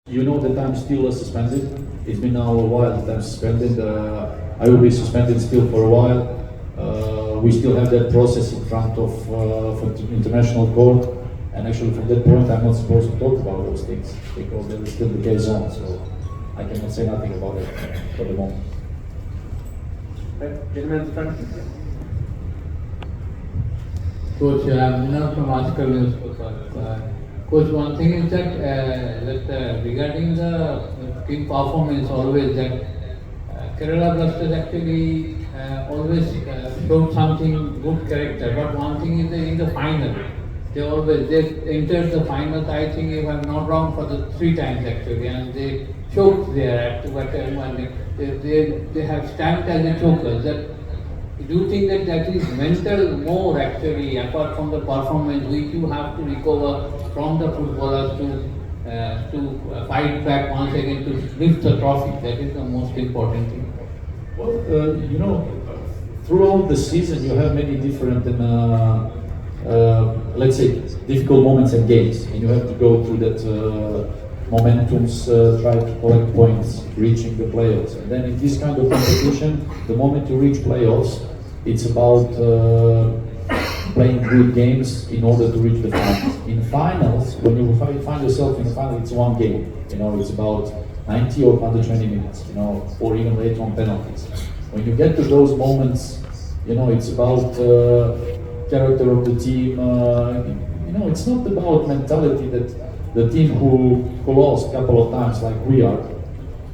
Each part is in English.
You know that I'm still suspended. It's been now a while that I'm suspended. I will be suspended still for a while. We still have that process in front of for the international court, and actually from that point I'm not supposed to talk about those things because there is still the case on. So I cannot say nothing about it for the moment. Gentlemen, front. Coach, I'm not from article newspaper. Coach, one thing is that regarding the team performance, always that Kerala Blasters actually always showed something good character. But one thing is that in the final, they entered the final. I think if I'm not wrong, for the 3 times actually, and they choked there. They have stamped as a chokers. That do you think that that is mental more actually, apart from the performance, which you have to recover from the footballers to fight back once again to lift the trophy? That is the most important thing. Well, you know, throughout the season you have many different let's say difficult moments and games, and you have to go through that momentums, try to collect points, reaching the playoffs. And then in this kind of competition, the moment you reach playoffs, it's about playing good games in order to reach the finals. In finals, when you find yourself in the final, it's one game. You know, it's about 90 or 120 minutes, you know, or even later on penalties. When you get to those moments, you know, it's about character of the team. You know, it's not about mentality that the team who lost a couple of times like we are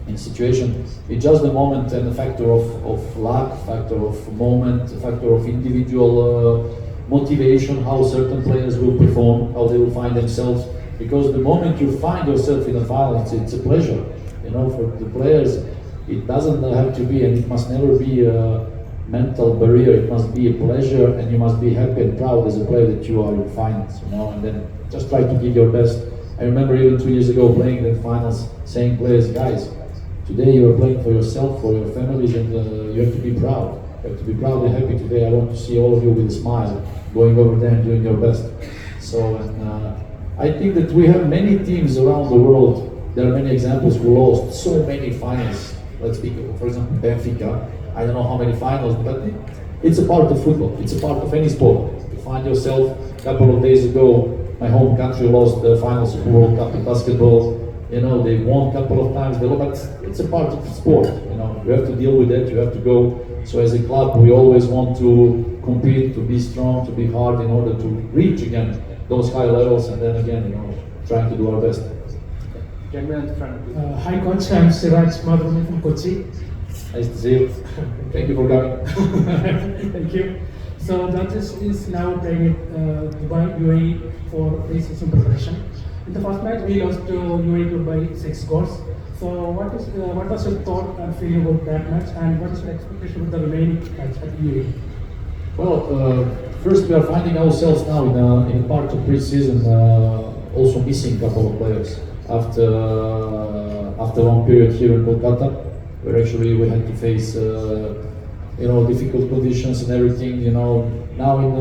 in situation, it's just the moment and the factor of luck, factor of moment, factor of individual motivation, how certain players will perform, how they will find themselves. Because the moment you find yourself in a final, it's a pleasure. You know, for the players, it doesn't have to be, and it must never be a mental barrier. It must be a pleasure, and you must be happy and proud as a player that you are in finals. You know, and then just try to give your best. I remember even 2 years ago playing the finals, saying players, guys, today you are playing for yourself, for your families, and you have to be proud. You have to be proud and happy today. I want to see all of you with a smile, going over there and doing your best. So, and I think that we have many teams around the world. There are many examples who lost so many finals. Let's speak, for example, Benfica. I don't know how many finals, but it's a part of football. It's a part of any sport. You find yourself, a couple of days ago, my home country lost the finals of the World Cup in basketball. You know, they won a couple of times, but it's a part of the sport. You know, you have to deal with it, you have to go. So as a club, we always want to compete, to be strong, to be hard in order to reach again those high levels, and then again, you know, trying to do our best. Gentlemen at the front. Hi coach, I'm Sourav from Kochi. Nice to see you. Thank you for coming. Thank you. So Dutchess is now playing at Dubai, UAE for pre-season preparation. In the first match, we lost to UAE by 6 goals. So what was your thought and feeling about that match, and what is your expectation of the remaining match at UAE? Well, first we are finding ourselves now in a part of pre-season, also missing a couple of players after a long period here in Kolkata, where actually we had to face you know, difficult conditions and everything. You know, now in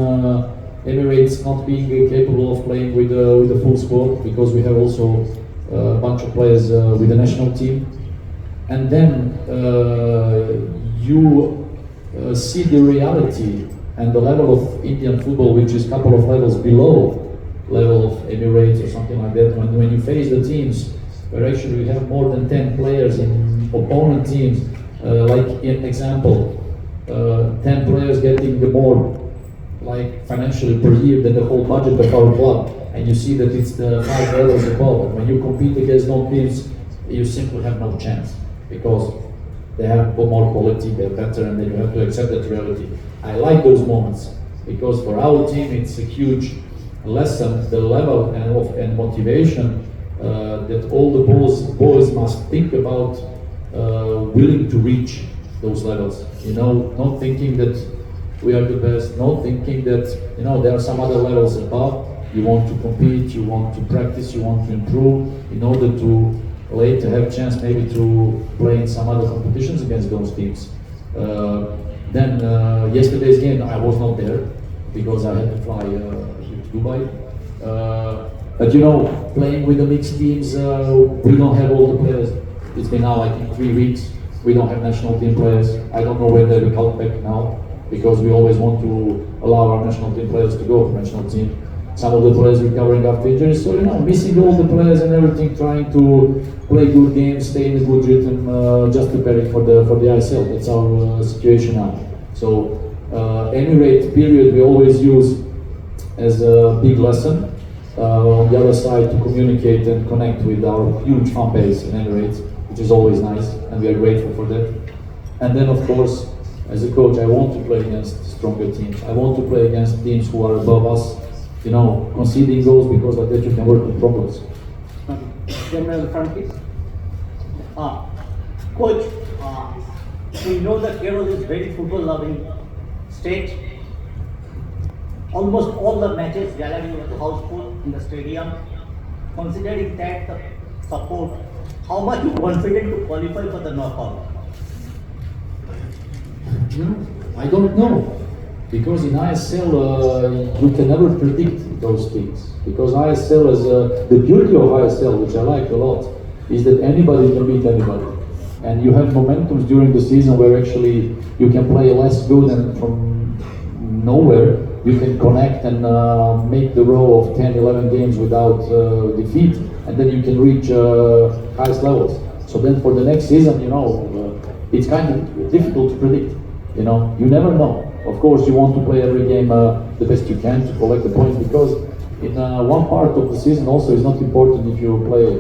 Emirates not being capable of playing with the full squad, because we have also a bunch of players with the national team, and then you see the reality and the level of Indian football, which is a couple of levels below level of Emirates or something like that. When you face the teams where actually we have more than 10 players in opponent teams, like in example, 10 players getting the more like financially per year than the whole budget of our club, and you see that it's the 5 levels above. And when you compete against those teams, you simply have no chance because they have more quality, they're better, and then you have to accept that reality. I like those moments because for our team it's a huge lesson, the level and motivation that all the boys must think about, willing to reach those levels. You know, not thinking that we are the best, not thinking that, you know, there are some other levels above. You want to compete, you want to practice, you want to improve in order to later have a chance maybe to play in some other competitions against those teams. Then yesterday's game I was not there because I had to fly here to Dubai. But you know, playing with the mixed teams, we don't have all the players. It's been now, I think, 3 weeks. We don't have national team players. I don't know when they will come back now, because we always want to allow our national team players to go for national team. Some of the players recovering after injuries, so missing all the players and everything, trying to play good games, stay in a good rhythm, just preparing for the ISL. That's our situation now. So Emirate period we always use as a big lesson. On the other side, to communicate and connect with our huge fan base in Emirates, which is always nice, and we are grateful for that. And then, of course, as a coach, I want to play against stronger teams. I want to play against teams who are above us, conceding goals, because like that you can work with problems. Gentleman at the front, please. Coach, we know that Kerala is very football-loving state. Almost all the matches gathering was houseful in the stadium. Considering that support, how much you confident to qualify for the knockout? I don't know, because in ISL you can never predict those things. Because ISL is the beauty of ISL, which I like a lot, is that anybody can beat anybody, and you have momentums during the season where actually you can play less good, and from nowhere you can connect and make the row of 10, 11 games without defeat, and then you can reach highest levels. So then for the next season, it's kind of difficult to predict. You never know. Of course, you want to play every game the best you can to collect the points, because in one part of the season also is not important if you play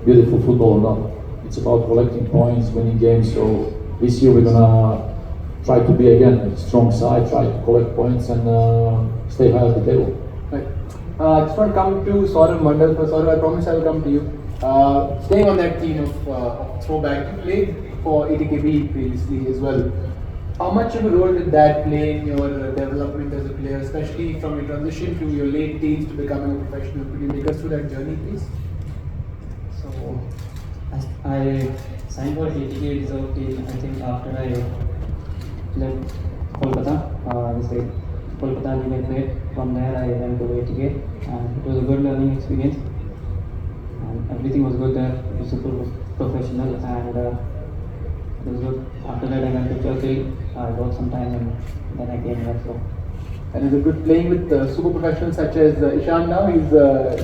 beautiful football or not. It's about collecting points, winning games. So this year we're gonna try to be again a strong side, try to collect points and stay high at the table. Right. I just want to come to Sourav Mondal. For Sourav, I promise I will come to you. Staying on that theme of throwback, you played for ATKB previously as well. How much of a role did that play in your development as a player, especially from your transition to your late teens to becoming a professional? Could you take us through that journey, please? So, I signed for ATK reserve team, I think after I left Kolkata. I stayed Kolkata and then played. From there I went to ATK, and it was a good learning experience. And everything was good there. It was super professional, and it was good. After that I went to Turkey. I got some time, and then I came here. So. And is it good playing with super professionals such as Ishan now? He's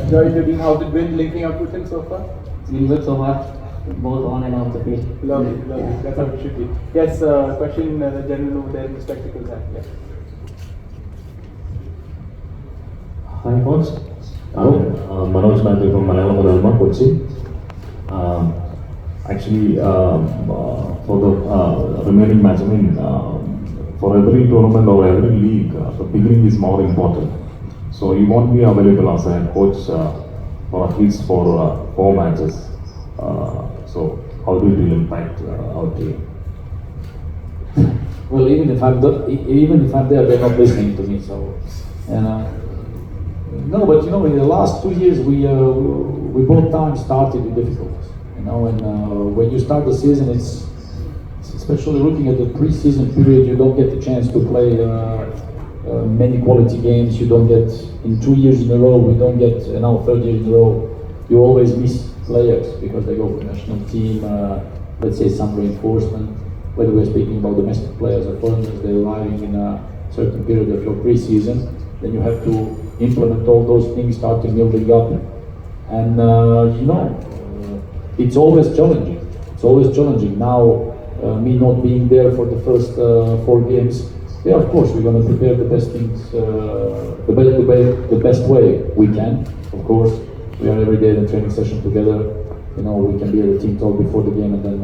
joined your team. How's it been linking up with him so far? It's been good so far, both on and off the field. Lovely. That's how it should be. Yes, question the gentleman over there in the spectacles. Yeah. Hi, coach. Manoj Mandal from Manjappada, Kochi. Actually, for the remaining match, for every tournament or every league, the beginning is more important. So you won't be available as a head coach for at least for 4 matches. So how do it will impact our team? Well, even if I'm there, they're not listening to me. So, no, but in the last 2 years we both times started with difficulties. And when you start the season, it's especially looking at the pre-season period, you don't get the chance to play many quality games. You don't get, in 2 years in a row, we don't get, now 3rd year in a row, you always miss players because they go for national team, let's say some reinforcement, whether we're speaking about domestic players or foreigners, they're arriving in a certain period of your pre-season, then you have to implement all those things, starting building up. And it's always challenging. It's always challenging. Now, me not being there for the first 4 games, yeah, of course, we're going to prepare the best things, the best way we can. Of course, we are every day in the training session together. We can be at a team talk before the game and then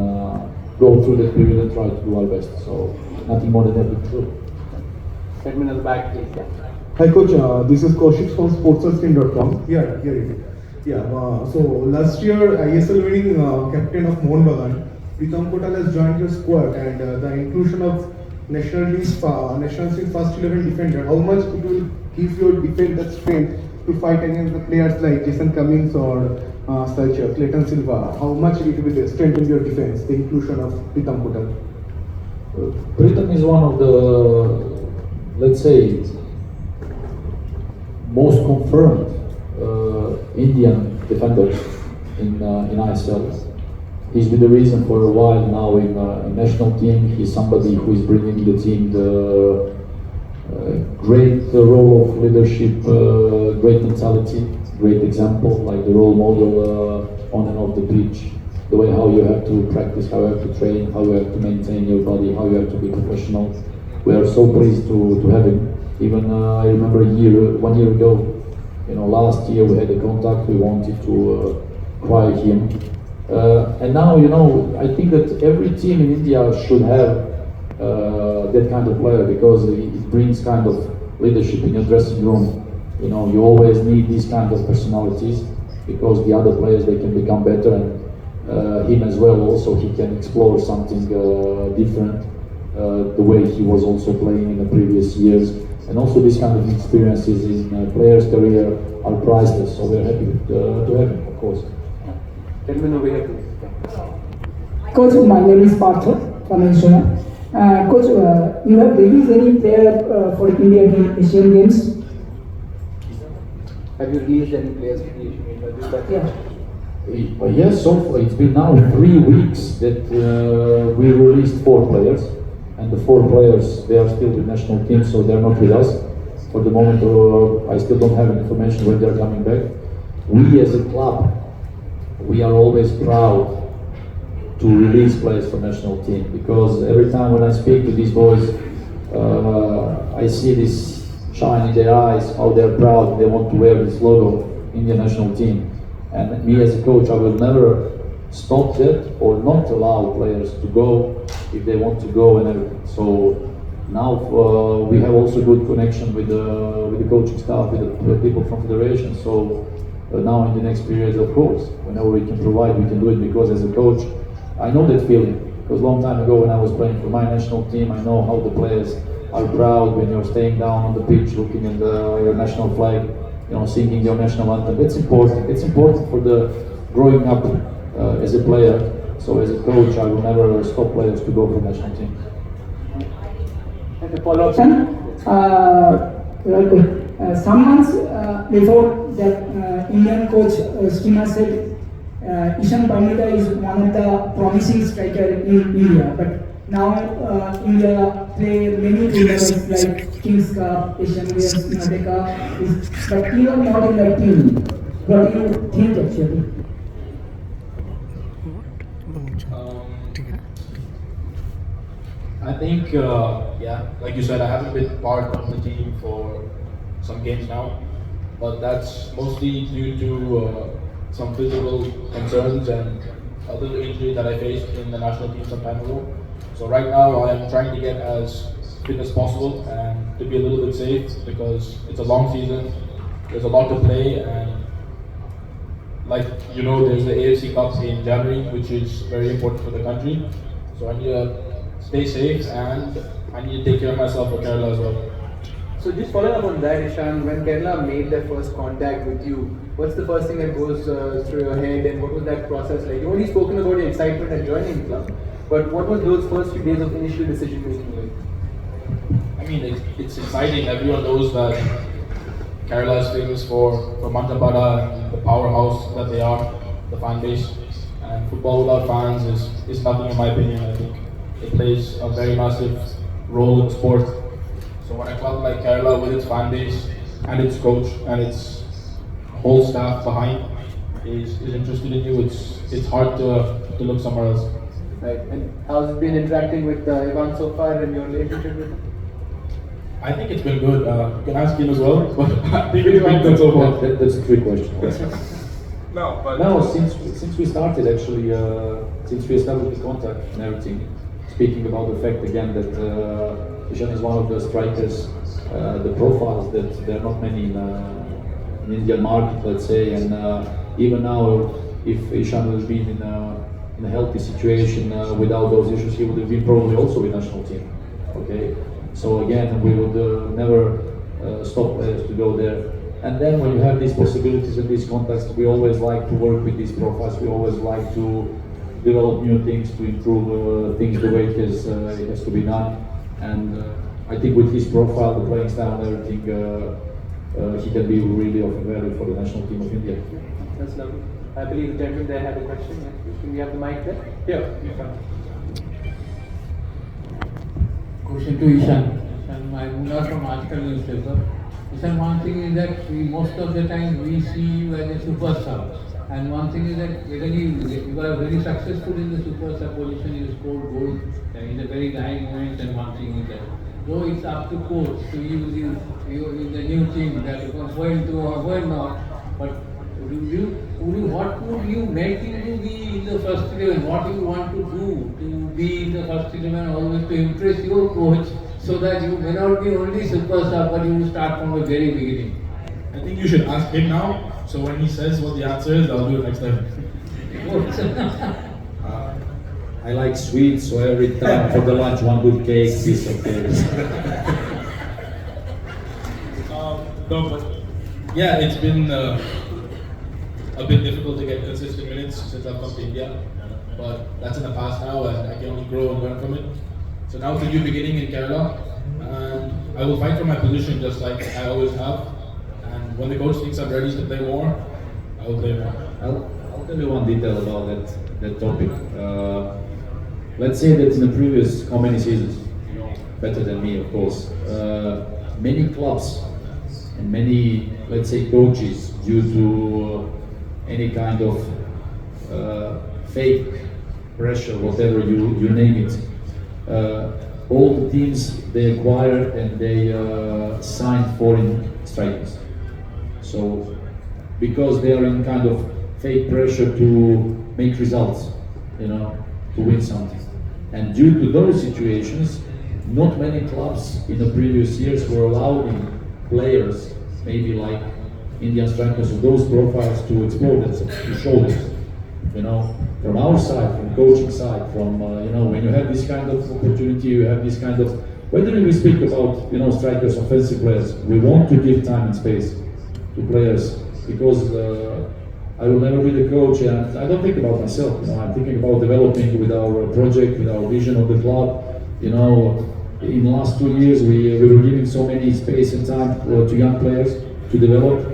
go through that period and try to do our best. So, nothing more than that we can do. Admin at the back, please. Yeah. Hi coach, this is Kaushik from sportserskin.com. Here it is. Yeah, so last year ISL winning captain of Mondal, Pritam Kotal has joined your squad, and the inclusion of national team first 11 defender, how much it will give your defense that strength to fight against the players like Jason Cummings or such Clayton Silva? How much it will strengthen your defense, the inclusion of Pritam Kotal? Pritam is one of the, let's say, most confirmed Indian defenders in ISL. He's been the reason for a while now in national team. He's somebody who is bringing the team the great role of leadership, great mentality, great example, like the role model on and off the pitch. The way how you have to practice, how you have to train, how you have to maintain your body, how you have to be professional. We are so pleased to have him. Even I remember 1 year ago, last year we had a contact. We wanted to acquire him, and now I think that every team in India should have that kind of player, because it brings kind of leadership in your dressing room. You always need these kind of personalities, because the other players, they can become better, and him as well also, he can explore something different, the way he was also playing in the previous years. And also these kind of experiences in a player's career are priceless, so we're happy to have him, of course. Gentlemen over here, please. Coach, my name is Partha from Arizona. Coach, you have released any player for India in Asian Games? Have you released any players for the Asian Games? Yeah. Yes, so far it's been now 3 weeks that we released 4 players, and the 4 players, they are still with national team, so they're not with us. For the moment, I still don't have information when they're coming back. We as a club, we are always proud to release players for national team, because every time when I speak to these boys, I see this shine in their eyes, how they're proud, they want to wear this logo, Indian national team. And me as a coach, I will never stop that or not allow players to go if they want to go and everything. So now we have also good connection with the coaching staff, with the people from federation. So now in the next period, of course, whenever we can provide, we can do it, because as a coach, I know that feeling. Because long time ago when I was playing for my national team, I know how the players are proud when you're staying down on the pitch, looking at your national flag, singing your national anthem. It's important. It's important for the growing up as a player. So as a coach, I will never stop players to go for national team. And the follow-up. Very good. Some months before that, Indian coach Stima said Ishan Pandita is one of the promising strikers in India. But now India play many tournaments like Kings Cup, Asian Games, Madeka, but you are not in that team. What do you think actually? I think, like you said, I haven't been part of the team for some games now, but that's mostly due to some physical concerns and a little injury that I faced in the national team some time ago. So right now I'm trying to get as fit as possible and to be a little bit safe, because it's a long season, there's a lot to play, and there's the AFC Cup in January, which is very important for the country. So I need to stay safe, and I need to take care of myself for Kerala as well. So just following up on that, Ishan, when Kerala made their first contact with you, what's the first thing that goes through your head, and what was that process like? You've only spoken about your excitement at joining the club, but what was those first few days of initial decision making like? I mean, it's exciting. Everyone knows that Kerala is famous for Manjappada and the powerhouse that they are, the fan base. And football without fans is nothing, in my opinion. I think it plays a very massive role in sport. So when a club like Kerala, with its fan base and its coach and its whole staff behind, is interested in you, it's hard to look somewhere else. Right. And how's it been interacting with Ivan so far and your relationship with him? I think it's been good. You can ask him as well, but I think it's been good so far. That's a trick question. No, since we started actually, since we established the contact and everything, speaking about the fact again that Ishan is one of the strikers, the profiles that there are not many in Indian market, let's say, and even now, if Ishan has been in a healthy situation without those issues, he would have been probably also with national team. Okay, so again, we would never stop players to go there. And then when you have these possibilities and these contacts, we always like to work with these profiles. We always like to develop new things, to improve things the way it has to be done. And I think with his profile, the playing style and everything, he can be really of value for the national team of India. That's lovely. I believe the gentleman there had a question. Yes, can we have the mic there? Yeah, in front. Question to Ishan. Ishan, I'm not from article newspaper. Ishan, one thing is that most of the time we see you as a superstar. And one thing is that even you are very successful in the superstar position, you scored goals in a very dying moment, and one thing is that though it's up to coach to use you in the new team that you can point to or why not, but what would you make you to be in the first 11? What do you want to do to be in the first 11 always to impress your coach so that you may not be only superstar but you will start from the very beginning? I think you should ask him now. So when he says what the answer is, I'll do it next time. I like sweets, so every time for the lunch, one good cake, piece of cake. No, but yeah, it's been a bit difficult to get consistent minutes since I've come to India. But that's in the past now, and I can only grow and learn from it. So now it's a new beginning in Kerala, and I will fight for my position just like I always have. And when the coach thinks I'm ready to play more, I will play more. I'll tell you one detail about that topic. Let's say that in the previous how many seasons, better than me of course, many clubs and many, let's say, coaches, due to any kind of fake pressure, whatever you name it, all the teams they acquired and they signed foreign strikers. So because they are in kind of fake pressure to make results, to win something. And due to those situations, not many clubs in the previous years were allowing players, maybe like Indian strikers of those profiles, to explore themselves, to show themselves. From our side, from coaching side, from when you have this kind of opportunity, you have this kind of, whether we speak about strikers, offensive players, we want to give time and space to players, because I will never be the coach, and I don't think about myself. I'm thinking about developing with our project, with our vision of the club. In the last 2 years, we were giving so many space and time to young players to develop.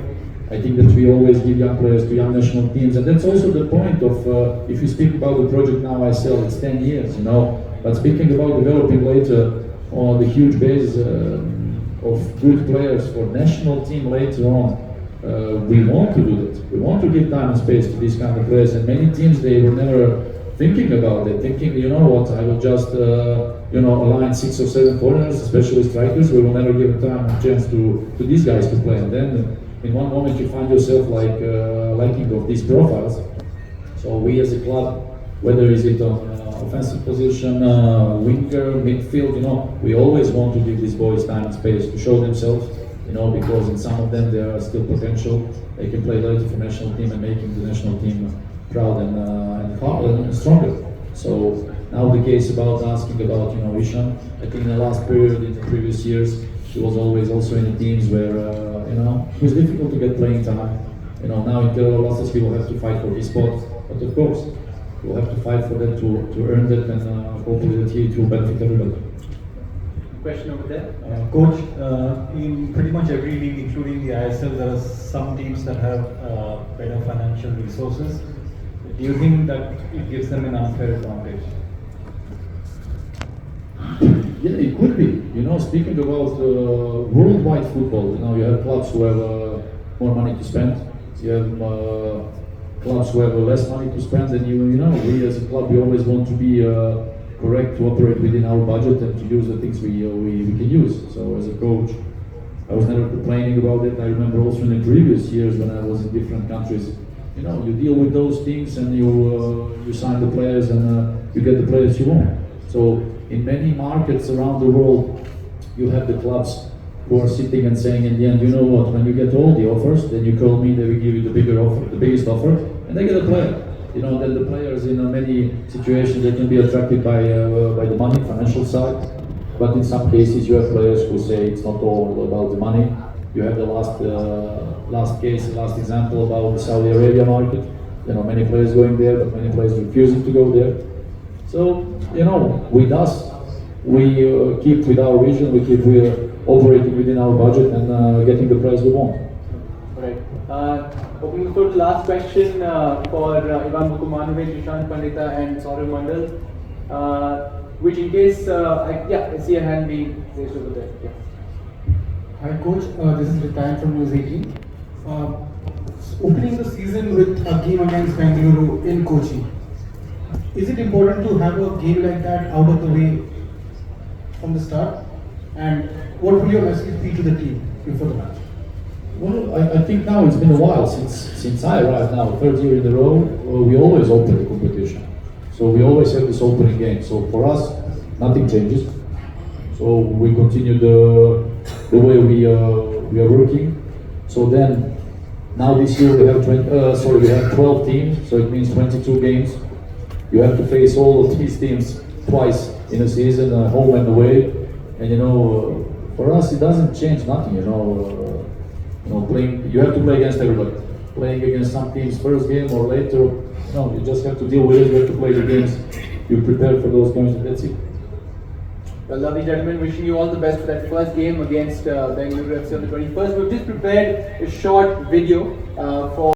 I think that we always give young players to young national teams, and that's also the point of, if you speak about the project now, I sell, it's 10 years, but speaking about developing later on the huge base of good players for national team later on, we want to do that. We want to give time and space to these kind of players, and many teams, they were never thinking about it, thinking, I will just, align 6 or 7 foreigners, especially strikers. We will never give a time and chance to these guys to play, and then in one moment you find yourself liking of these profiles. So we as a club, whether is it on offensive position, winger, midfield, we always want to give these boys time and space to show themselves, because in some of them there are still potential. They can play later for national team and making the national team proud and stronger. So now the case about asking about Ishan, I think in the last period, in the previous years, he was always also in the teams where it was difficult to get playing time. Now in Kerala Blasters he will have to fight for his spot, but of course he will have to fight for that to earn that, and hopefully that it will benefit everybody. Question over there. Coach, in pretty much every league, including the ISL, there are some teams that have better financial resources. Do you think that it gives them an unfair advantage? Yeah, it could be. Speaking about worldwide football, you have clubs who have more money to spend. You have clubs who have less money to spend, and we as a club, we always want to be correct, to operate within our budget and to use the things we can use. So as a coach, I was never complaining about it. I remember also in the previous years when I was in different countries, you deal with those things and you sign the players and you get the players you want. So in many markets around the world, you have the clubs who are sitting and saying in the end, when you get all the offers, then you call me, they will give you the bigger offer, the biggest offer, and they get a player. Then the players in many situations, they can be attracted by the money, financial side, but in some cases you have players who say it's not all about the money. You have the last example about the Saudi Arabia market. Many players going there, but many players refusing to go there. So, with us, we keep with our vision, we keep operating within our budget and getting the prize we want. Right. Opening the floor to the last question for Ivan Vukomanovic, Ishan Pandita, and Sourav Mondal. Which, in case, I see a hand being raised over there. Yeah. Hi coach, this is Ritayan from News 18. Opening the season with a game against Bengaluru in Kochi. Is it important to have a game like that out of the way from the start? And what will your message be to the team before the match? Well, I think now it's been a while since I arrived now, third year in a row, we always open the competition. So we always have this opening game. So for us, nothing changes. So we continue the way we are working. So then, now this year we have 12 teams, so it means 22 games. You have to face all of these teams twice in a season, home and away. And for us it doesn't change nothing. Playing, you have to play against everybody. Playing against some teams first game or later, you just have to deal with it. You have to play the games. You prepare for those games, and that's it. Well, lovely gentlemen, wishing you all the best for that first game against Bengaluru FC on the 21st. We've just prepared a short video for